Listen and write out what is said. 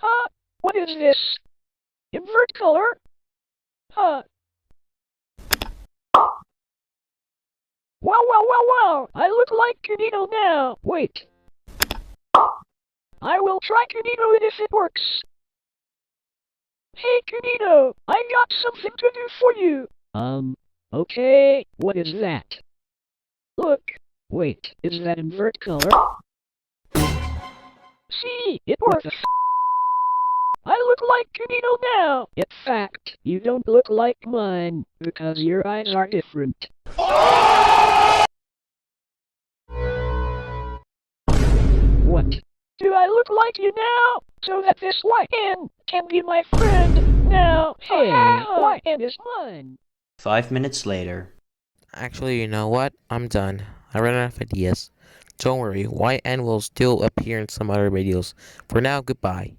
Huh? What is this? Invert color? Huh? Wow, wow, wow, wow! I look like Canito now! Wait. I will try Canito and if it works. Hey, Canito! I got something to do for you! Okay, what is that? Look! Wait, is that invert color? See, it works! I look like Canito now! In fact, you don't look like mine, because your eyes are different. What? Do I look like you now? So that this YN can be my friend now. Hey, YN is mine. 5 minutes later. Actually, you know what? I'm done. I ran out of ideas. Don't worry, YN will still appear in some other videos. For now, goodbye.